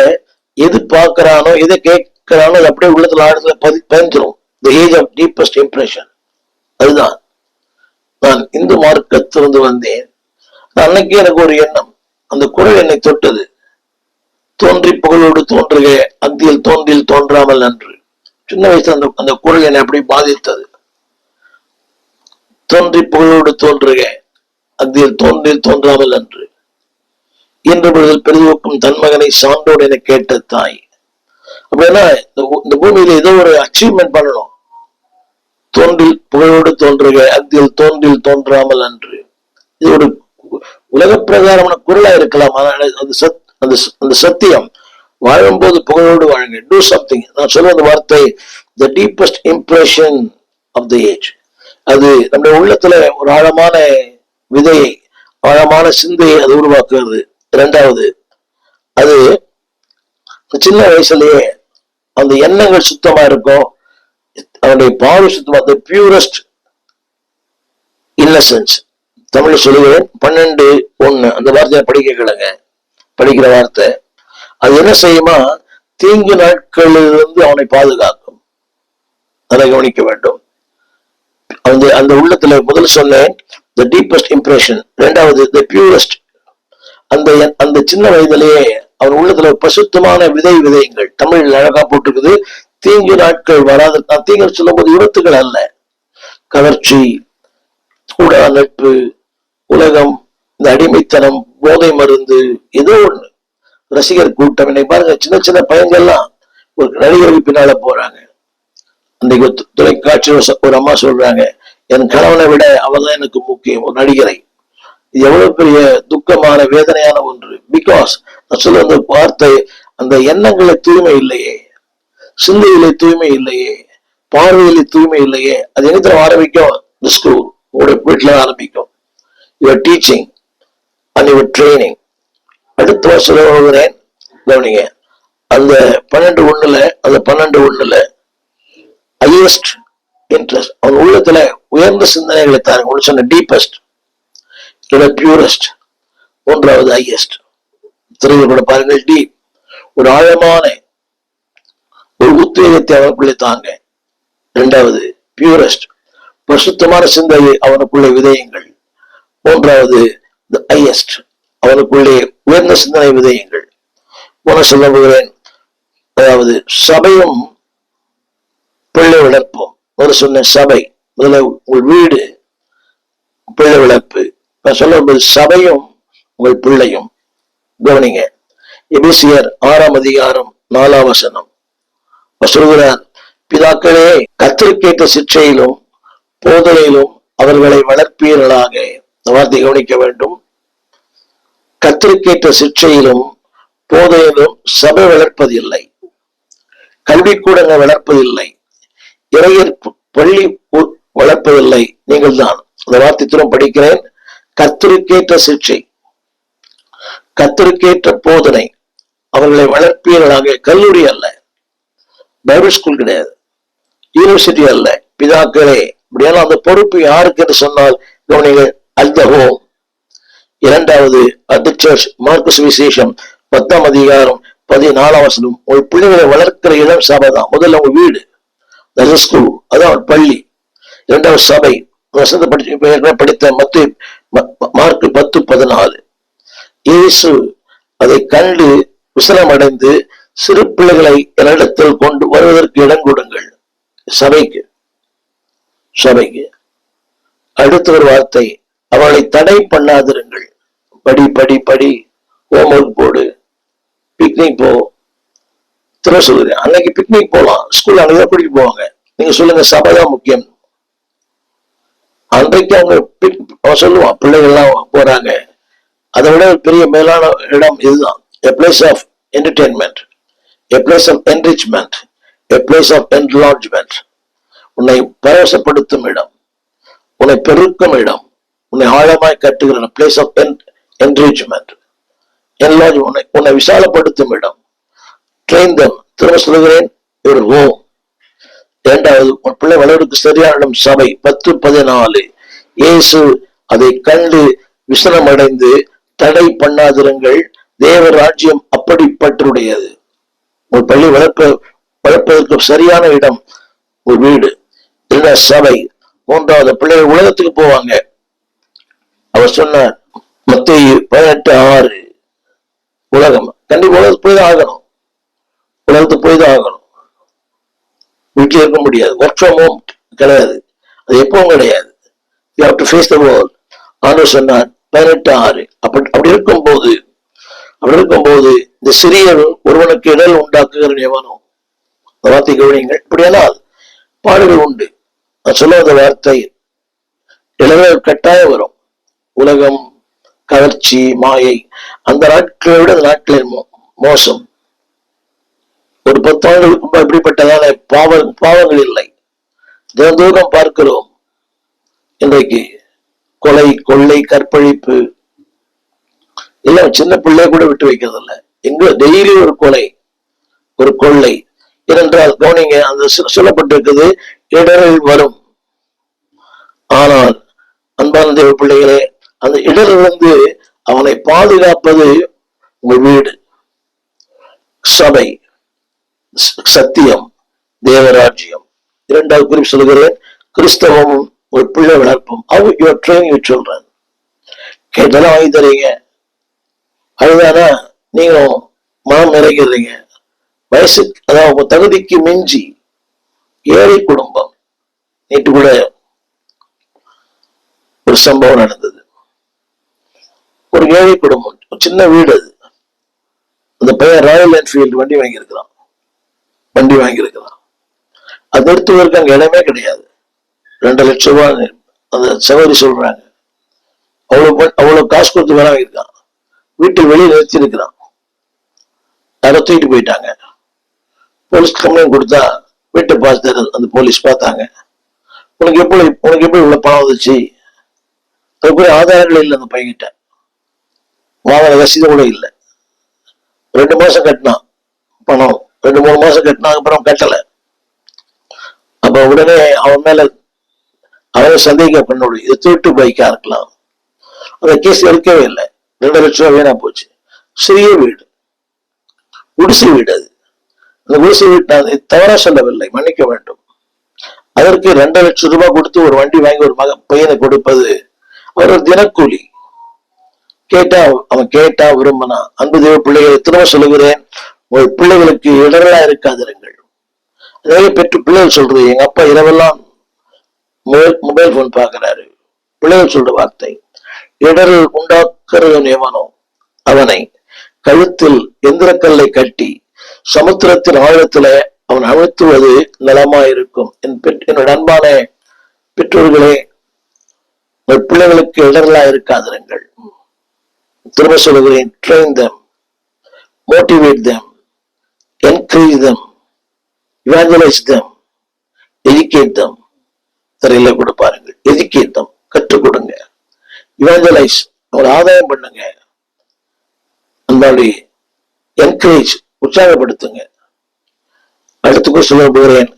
எது பார்க்கிறானோ, எதை கேட்கிறானோ, அது அப்படியே உள்ளத்துல ஆழத்துல பதிஞ்சிடும். the age of deepest impression. அதுதான். நான் இந்து மார்க்கத்திலிருந்து வந்தேன். அன்னைக்கு எனக்கு ஒரு எண்ணம், அந்த குரல் என்னை தொட்டது. தோன்றி புகழோடு தோன்றுக, அந்தியில் தோன்றில் தோன்றாமல் நன்று. சின்ன வயசுல அந்த குரல் என்னை அப்படி பாதித்தது. தோன்றி புகழோடு தோன்றுக, அந்தியில் தோன்றில் தோன்றாமல் நன்று. இன்று பொழுதில் பெரிதுக்கும் தன் மகனை சான்றோடு என கேட்ட தாய். அப்படின்னா இந்த பூமியில ஏதோ ஒரு அச்சீவ்மெண்ட் பண்ணணும். தோன்றில் புகழோடு தோன்றுக, அந்தியில் தோன்றில் தோன்றாமல் நன்று. இது ஒரு உலக பிரகாரமான குரலா இருக்கலாம். அந்த சத்தியம் வாழும்போது புகழோடு வாழுங்க. Do something. நான் சொல்ல அந்த வார்த்தை, the deepest impression of the age. அது நம்முடைய உள்ளத்துல ஒரு ஆழமான விதையை, ஆழமான சிந்தையை அது உருவாக்குறது. 2வது, அது சின்ன வயசுலயே அந்த எண்ணங்கள் சுத்தமா இருக்கும். அவனுடைய பார்வை சுத்தமா, த பியூரஸ்ட் இன்னசென்ஸ். தமிழ்ல சொல்லுவேன் 12:1 அந்த வார்த்தையை படிக்க கிழங்க. படிக்கிற வார்த்தை அது என்ன செய்யுமா, தீங்கு நாட்களிலிருந்து அவனை பாதுகாக்கும். அதை கவனிக்க வேண்டும். அந்த உள்ளத்துல முதல் சொன்னேன் the deepest impression. 2வது the purest. அந்த சின்ன வயதிலேயே அவன் உள்ளத்துல பசுத்தமான விதையுங்கள். தமிழ் அழகா போட்டிருக்குது, தீங்கு நாட்கள் வராது. நான் தீங்கு சொல்லும் போது விபத்துகள் அல்ல, கவர்ச்சி, கூடா நட்பு, உலகம், இந்த அடிமைத்தனம், போதை மருந்து, ஏதோ ஒண்ணு. ரசிகர் கூட்டம். இன்னைக்கு பாருங்க, சின்ன சின்ன பையங்கள்லாம் ஒரு நடிகருக்கு பின்னால போறாங்க. அன்றைக்கு தொலைக்காட்சி ஒரு அம்மா சொல்றாங்க, என் கணவனை விட அவதான் எனக்கு முக்கியம், ஒரு நடிகரை. இது எவ்வளவு பெரிய துக்கமான வேதனையான ஒன்று. பிகாஸ் நான் சொல்ல அந்த வார்த்தை, அந்த எண்ணங்களை தூய்மை இல்லையே, சிந்தையிலே தூய்மை இல்லையே, பார்வையிலே தூய்மை இல்லையே. அது எங்க ஆரம்பிக்கும்? இந்த ஸ்கூல், உங்களுடைய வீட்டுல ஆரம்பிக்கும். Your teaching and your training. அடுத்த வருஷம் சொல்லுகிறேன், கவனிங்க. அந்த 12:1 ஹையஸ்ட் இன்ட்ரெஸ்ட், அவன் உள்ளத்துல உயர்ந்த சிந்தனைகளை தாருங்க. ஒன்று சொன்ன டீப்பஸ்ட், பியூரஸ்ட், மூன்றாவது ஹையஸ்ட். திரையில் பாருங்கள், டீப், ஒரு ஆழமான ஒரு உத்வேகத்தை அவனுக்குள்ளே தாங்க. இரண்டாவது பியூரஸ்ட், பரிசுத்தமான சிந்தையை அவனுக்குள்ளே விதையுங்கள். மூன்றாவது ஹையஸ்ட், அவனுக்குள்ளே உயர்ந்த சிந்தனை விதையுங்கள். போன சொல்ல போகிறேன், அதாவது சபையும் பிள்ளை வளர்ப்போம். ஒரு சொன்ன சபை, முதல்ல உங்கள் வீடு பிள்ளை வளர்ப்பு. சொல்லும்போது சபையும் உங்கள் பிள்ளையும். கவனிங்க, எபேசியர் 6:4 சொல்கிறார், பிதாக்களே கர்த்தருக்கேற்ற சிற்றையிலும் போதனையிலும் அவர்களை வளர்ப்பீர்களாக. இந்த வார்த்தை கவனிக்க வேண்டும். கர்த்தருக்கேற்ற சிற்றையிலும் போதனையிலும் சபை வளர்ப்பதில்லை, கல்விக்கூடங்கள் வளர்ப்பதில்லை, இறையர் பள்ளி வளர்ப்பதில்லை, நீங்கள் தான். அந்த வார்த்தை தூரம் படிக்கிறேன். கர்த்தருக்கேற்ற சிற்றை, கர்த்தருக்கேற்ற போதனை, அவர்களை வளர்ப்பீர்களாக. கல்லூரி அல்ல, பைபிள் ஸ்கூல் கிடையாது, யூனிவர்சிட்டி அல்ல. பிதாக்களே, இப்படியான அந்த பொறுப்பு யாருக்கு என்று சொன்னால் கவனிகள், அட் த ஹோம். இரண்டாவது அட் த சர்ச். மார்க்கு சுவிசேஷம் 10:14. உங்கள் பிள்ளைகளை வளர்க்கிற இடம் சபை தான். முதல்ல உங்க வீடு, ஸ்கூல், அதான் பள்ளி. இரண்டாவது சபை. படித்த மார்க்கு 10:14. இயேசு அதை கண்டு விசனமடைந்து, சிறு பிள்ளைகளை என்னிடத்தில் கொண்டு வருவதற்கு இடம் கொடுங்கள். சபைக்கு, சபைக்கு. அடுத்த ஒரு வார்த்தை, அவளை தடை பண்ணாதிருங்கள். படி படி படி, ஹோம்ஒர்க் போடு, பிக்னிக் போ. திரும்ப சொல்லுறேன், அன்னைக்கு பிக்னிக் போலாம், ஸ்கூல் அன்னைக்கு கூட்டிட்டு போவாங்க. நீங்க சொல்லுங்க, சபை தான் முக்கியம். அன்றைக்கு அவங்க சொல்லுவான், பிள்ளைகள்லாம் போறாங்க. அதை விட பெரிய மேலான இடம் இதுதான். A place of entertainment, a place of enrichment, a place of enlargement. உன்னை பரவசப்படுத்தும் இடம், உன்னை பெருக்கும் இடம், உன்னை ஆழமாய் கட்டுகிற பிளேஸ் ஆஃப் என்ரிச்மெண்ட், உன்னை விசாலப்படுத்தும் இடம். ட்ரெயின் தம். திரும்ப சொல்லுகிறேன், ஒரு ஹோம். இரண்டாவது, உன் பிள்ளை வளர்வுக்கு சரியான இடம் சபை. 10:14. இயேசு அதை கண்டு விசனமடைந்து, தடை பண்ணாதிருங்கள், தேவ ராஜ்யம் அப்படிப்பட்டுடையது. உங்கள் பள்ளி வளர்ப்பதற்கு சரியான இடம் ஒரு வீடு, இல்ல சபை. மூன்றாவது, பிள்ளைகள் உலகத்துக்கு போவாங்க. அவர் சொன்னார், மத்தேயு 18:6, உலகம். கண்டிப்பா உலகத்துக்கு போய் தான் ஆகணும், உலகத்துக்கு போய் தான் ஆகணும். வீட்டில் இருக்க முடியாது, ஒர்க் ஃப்ரம் ஹோம் கிடையாது, அது எப்பவும் கிடையாது. You have to face the world. ஆண்டவர் சொன்னார் 18:6. அப்படி இருக்கும்போது இந்த சிறியர் ஒருவனுக்கு இடல் உண்டாக்குகிறவன் எவனோ. வார்த்தை கவனிங்கள். இப்படியானால் பாடுகள் உண்டு. நான் சொல்ல வந்த வார்த்தை, இளைஞர்கள் கட்டாயம் வரும். உலகம், கவர்ச்சி, மாயை, அந்த நாட்களை விட அந்த நாட்களில் மோசம். ஒரு 10 ஆண்டுகளுக்கு இப்படிப்பட்டதான பாவங்கள் இல்லை. தினந்தோறும் பார்க்கிறோம். இன்றைக்கு கொலை, கொள்ளை, கற்பழிப்பு, இல்ல சின்ன பிள்ளைய கூட விட்டு வைக்கிறது இல்லை. எங்க டெய்லி ஒரு கொலை, ஒரு கொள்ளை. ஏனென்றால் கவனிங்க, அந்த சொல்லப்பட்டிருக்குது, இடர்கள் வரும். ஆனால் அன்பான தேவ பிள்ளைகளே, அந்த இடரிலிருந்து அவனை பாதுகாப்பது உங்கள் வீடு, சபை, சத்தியம், தேவராஜ்யம். இரண்டாவது குறிப்பு சொல்கிறேன், கிறிஸ்தவமும் ஒரு பிள்ளை வளர்ப்பும். யுவர் ட்ரெயினிங் சொல்றேன். கேட்டாலும் வாங்கி தரீங்க, அதுதானா நீங்களும் மனம் நிறைகிறீங்க. வயசு, அதாவது உங்க தகுதிக்கு மிஞ்சி ஏழை குடும்பம். நேற்று கூட ஒரு சம்பவம் நடந்தது. ஒரு ஏழை குடும்பம், சின்ன வீடு. அது அந்த பையன் ராயல் என்ஃபீல்டு வண்டி வாங்கியிருக்கிறான். அது நிறுத்துவதற்கு அங்க இடமே கிடையாது. 2 லட்சம் ரூபாய் அந்த சகோதரி சொல்றாங்க. அவ்வளவு காசு கொடுத்து வேலை வாங்கியிருக்கான். வீட்டுக்கு வெளியே நிறுத்தி இருக்கிறான். யாரோ தூக்கிட்டு போயிட்டாங்க. போலீஸ் கம்ப்ளைண்ட் கொடுத்தா வீட்டை பார்த்து அந்த போலீஸ் பார்த்தாங்க. உனக்கு எப்படி உள்ள பணம் வந்துச்சு? அதுக்குரிய ஆதாரங்கள் இல்லை. அந்த பையன்கிட்ட வாங்கின ரசீது கூட இல்லை. 2 மாசம் கட்டினான் பணம். 2-3 மாசம் கட்டினா அப்புறம் கட்டல. அப்ப உடனே அவன் மேல அவனை சந்தேகம் பண்ணோடு இது திருட்டு பைக்கா இருக்கலாம். அந்த கேஸ் எடுக்கவே இல்லை. 2 லட்சம் ரூபாய் வீணா போச்சு. சிறிய வீடு, குடிசை வீடு. அது அந்த குடிசை வீடு நான் தவறா சொல்லவில்லை, மன்னிக்க வேண்டும். அதற்கு 2 லட்சம் ரூபாய் கொடுத்து ஒரு வண்டி வாங்கி ஒரு பையனை கொடுப்பது அவர் ஒரு தினக்கூலி. அவன் கேட்டா விரும்பினா. அன்பு தேவ பிள்ளைகளை திரும்ப சொல்லுகிறேன், உங்கள் பிள்ளைகளுக்கு இடரலா இருக்காதிருங்கள். நிறைய பெற்று பிள்ளைகள் சொல்றது, எங்க அப்பா இரவெல்லாம் மொபைல் போன் பாக்குறாரு. பிள்ளைகள் சொல்ற வார்த்தை, இடரல் உண்டாக்குறவன் எவனோ அவனை கழுத்தில் எந்திரக்கல்லை கட்டி சமுத்திரத்தின் ஆழத்துல அவன் அழுத்துவது நலமாயிருக்கும். என்னோட அன்பான பெற்றோர்களே, உங்கள் பிள்ளைகளுக்கு இடரலா இருக்காதிருங்கள். திரும்ப சொல்லுகிறேன், train them, motivate them, encourage them, evangelize them, educate them. தரையில கூட பாருங்கள், educate them, கற்றுக் கொடுங்க. evangelize, அவரை ஆதாயம் பண்ணுங்க. அன்பாளி என்கரேஜ், உற்சாகப்படுத்துங்க. அடுத்து சொல்ல போகிறேன்,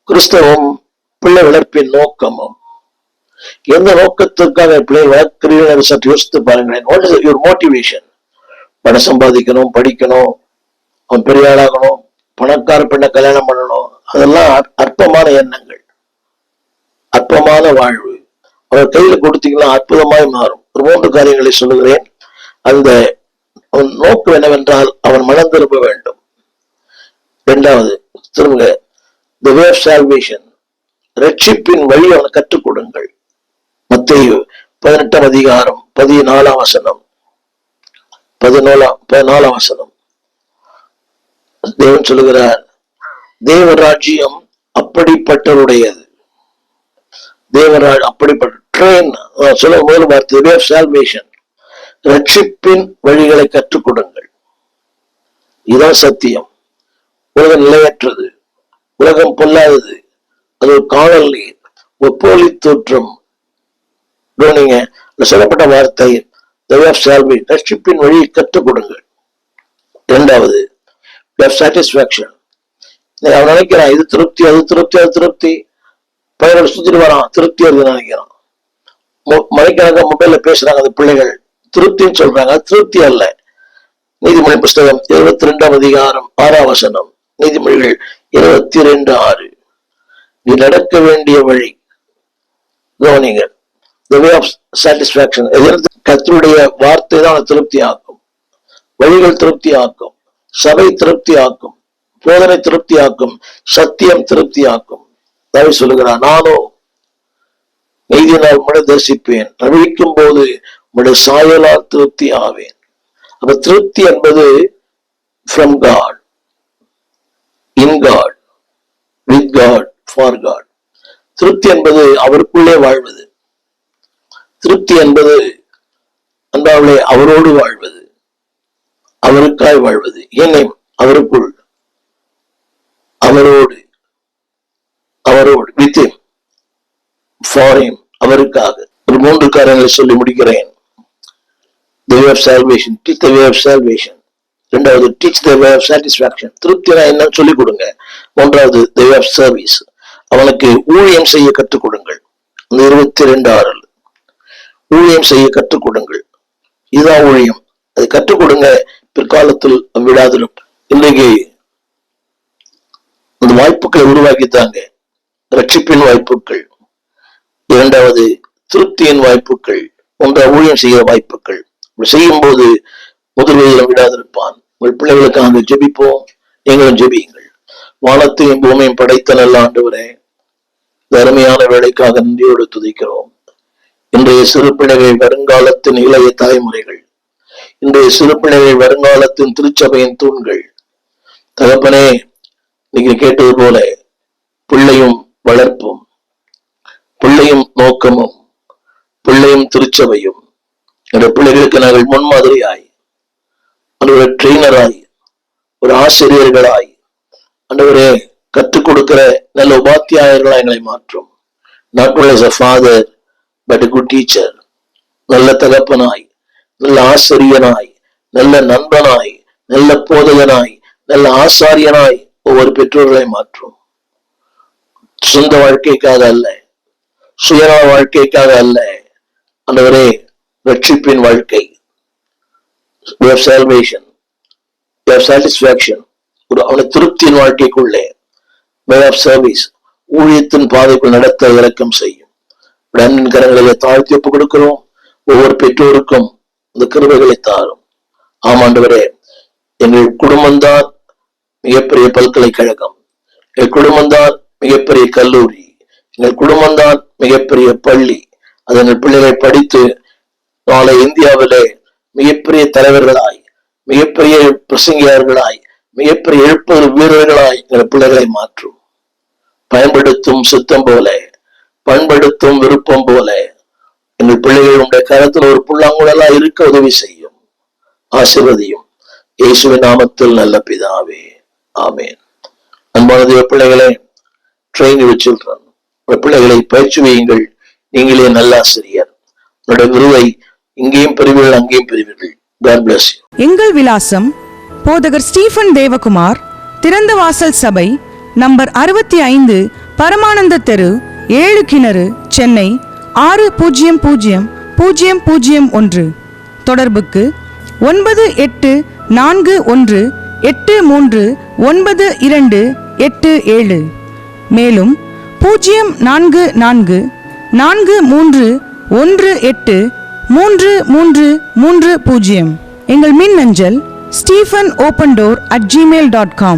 கிறிஸ்தவம் பிள்ளை வளர்ப்பின் நோக்கமும். எந்த நோக்கத்திற்காக பிள்ளை வளர்க்கிறீர்கள் சற்று யோசித்து பாருங்களேன். What is your motivation? பணம் சம்பாதிக்கணும், படிக்கணும், அவன் பெரிய ஆளாகணும், பணக்கார பெண்ணை கல்யாணம் பண்ணணும். அதெல்லாம் அற்பமான எண்ணங்கள், அற்பமான வாழ்வு. அவர் கையில கொடுத்தீங்கன்னா அற்புதமாய் மாறும். ஒரு 3 காரியங்களை சொல்லுகிறேன். அந்த அவன் நோக்கம் என்னவென்றால் அவன் மனம் திரும்ப வேண்டும். 2வது திரும்ப the way of salvation, ரட்சிப்பின் வழி அவனை கற்றுக் கொடுங்கள். மத்தேயு 18 அதிகாரம் 14 வசனம். 14 வசனம் தேவன் சொல்லுகிறார், தேவராஜ்யம் அப்படிப்பட்டவருடையது. தேவராஜ் அப்படிப்பட்ட ட்ரெயின் சொல்ல முதல் வார்த்தை வே ஆஃப் சால்வேஷன், ரட்சிப்பின் வழிகளை கற்றுக் கொடுங்கள். இதுதான் சத்தியம். உலகம் நிலையற்றது, உலகம் பொல்லாதது, அது ஒரு காணல் நீர், ஒரு போலி தோற்றம். சொல்லப்பட்ட வார்த்தை ரட்சிப்பின் வழியை கற்றுக் கொடுங்கள். 2வது சாட்டிஸ்பாக்சன். அவன் நினைக்கிறான் இது திருப்தி, அது திருப்தி, அது திருப்தி. பையனோட சுத்திட்டு வரான், திருப்தி வருதுன்னு நினைக்கிறான். மணிக்கணக்காக மொபைல்ல பேசுறாங்க அந்த பிள்ளைகள், திருப்தின்னு சொல்றாங்க. அது திருப்தி அல்ல. நீதிமொழி புஸ்தகம் 22 அதிகாரம் 6 வசனம். நீதிமொழிகள் 22:6. நீ நடக்க வேண்டிய வழி கவனிங்க. The way of satisfaction. கர்த்தருடைய வார்த்தை தான் திருப்தி ஆக்கும், வழிகள் திருப்தி ஆக்கும், சபை திருப்தி ஆக்கும், போதனை திருப்தி ஆக்கும், சத்தியம் திருப்தி ஆக்கும். தாவீது சொல்லுகிறான், நானோ நீதியினால் உம்மை தரிசிப்பேன், நவிக்கும் போது உம்முடைய சாயலால் திருப்தி ஆவேன். அப்ப திருப்தி என்பது from God, in God, with God, for God. திருப்தி என்பது அவருக்குள்ளே வாழ்வது. திருப்தி என்பது அன்பாவளே அவரோடு வாழ்வது, அவருக்காய் வாழ்வது. ஏனே அவருக்குள், அவரோடு, with him, for him, அவருக்காக. ஒரு 3 காரியங்களை சொல்லி முடிக்கிறேன். The way of salvation, teach the way of salvation. 2வது teach the way of satisfaction. திருப்தினா என்னன்னு சொல்லிக் கொடுங்க. 3வது the way of service, அவனுக்கு ஊழியம் செய்ய கற்றுக் கொடுங்கள். 22:6 ஊழியம் செய்ய கற்றுக் கொடுங்கள். இதுதான் ஊழியம். அதை கற்றுக் கொடுங்க, பிற்காலத்தில் விடாதிலும். இன்றைக்கு அந்த வாய்ப்புகளை உருவாக்கித்தாங்க. ரட்சிப்பின் வாய்ப்புகள், 2வது திருப்தியின் வாய்ப்புகள், 3வது ஊழியம் செய்கிற வாய்ப்புகள். செய்யும் போது முதல்வதிலும் விடாதிருப்பான். உங்கள் பிள்ளைகளுக்காக ஜெபிப்போம். நீங்களும் ஜெபியுங்கள். வானத்தையும் பூமியும் படைத்த நல்ல ஆண்டவரே, அருமையான வேலைக்காக நன்றியோடு துதிக்கிறோம். இன்றைய சிறு பிள்ளைகள், வருங்காலத்தின் இளைய தலைமுறைகள் இன்றைய சிறு பிள்ளைகள் வருங்காலத்தின் திருச்சபையின் தூண்கள். தகப்பனே, நீங்க கேட்டது போல பிள்ளையும் வளர்ப்பும், பிள்ளையும் நோக்கமும், பிள்ளையும் திருச்சபையும் என்னுடைய பிள்ளைகளுக்கு நாங்கள் முன்மாதிரியாய், ஒரு ட்ரெயினராய், ஒரு ஆசிரியர்களாய், ஆண்டவரே கற்றுக் கொடுக்கிற நல்ல உபாத்தியாயர்களாய் எங்களை மாற்றும். Not only as a father but a good teacher. நல்ல தகப்பனாய், நல்ல ஆசிரியனாய், நல்ல நண்பனாய், நல்ல போதகனாய், நல்ல ஆசாரியனாய் ஒவ்வொரு பெற்றோர்களை மாற்றும். சொந்த வாழ்க்கைக்காக அல்ல, சுயநல வாழ்க்கைக்காக அல்ல, ஆண்டவரே ரட்சிப்பின் வாழ்க்கை, we have salvation, we have satisfaction, ஒரு அவனை திருப்தியின் வாழ்க்கைக்குள்ளே way of service, ஊழியத்தின் பாதைக்குள் நடத்த இறக்கம் செய்யும். அன்பின் கரங்களிலே தாழ்த்தி ஒப்புக் கொடுக்கிறோம். ஒவ்வொரு பெற்றோருக்கும் இந்த கிருபைகளை தாரும். ஆமாண்டவரே, எங்கள் குடும்பம்தான் மிகப்பெரிய பல்கலைக்கழகம், எங்கள் குடும்பம்தான் மிகப்பெரிய கல்லூரி, எங்கள் குடும்பம்தான் மிகப்பெரிய பள்ளி. அது எங்கள் பிள்ளைகள் படித்து நாளை இந்தியாவிலே மிகப்பெரிய தலைவர்களாய், மிகப்பெரிய பிரசங்கியார்களாய், மிகப்பெரிய எழுப்புதல் வீரர்களாய் எங்கள் பிள்ளைகளை மாற்றும். பயன்படுத்தும் சித்தம் போல, பண்படுத்தும் விருப்பம் போல எங்கள் பிள்ளைகள் உடைய கரத்தில் ஒரு புல்லாங்குழலா இருக்க உதவி செய்யும். ஆசீர்வதியும். இயேசுவின் நாமத்தில் நல்ல பிதாவே, ஆமேன். அன்பான தேவ பிள்ளைகளே, ட்ரெயின் யுவர் சில்ட்ரன், பிள்ளைகளை பயிற்சி வையுங்கள். நீங்களே நல்ல ஆசிரியர். உங்களுடைய விருதை இங்கேயும் பெறுவீர்கள், அங்கேயும் பெறுவீர்கள். God bless you. எங்கள் விலாசம் போதகர் ஸ்டீஃபன் தேவகுமார், திறந்த வாசல் சபை, நம்பர் 65, பரமானந்த தெரு, 7 கிணறு, சென்னை 600001. தொடர்புக்கு 9841839287. மேலும் 0444183330. எங்கள் மின்னஞ்சல் stephenopendor@gmail.com.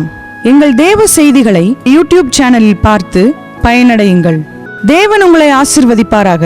எங்கள் தேவ செய்திகளை யூடியூப் சேனலில் பார்த்து பயனடையுங்கள். தேவன் உங்களை ஆசீர்வதிப்பாராக.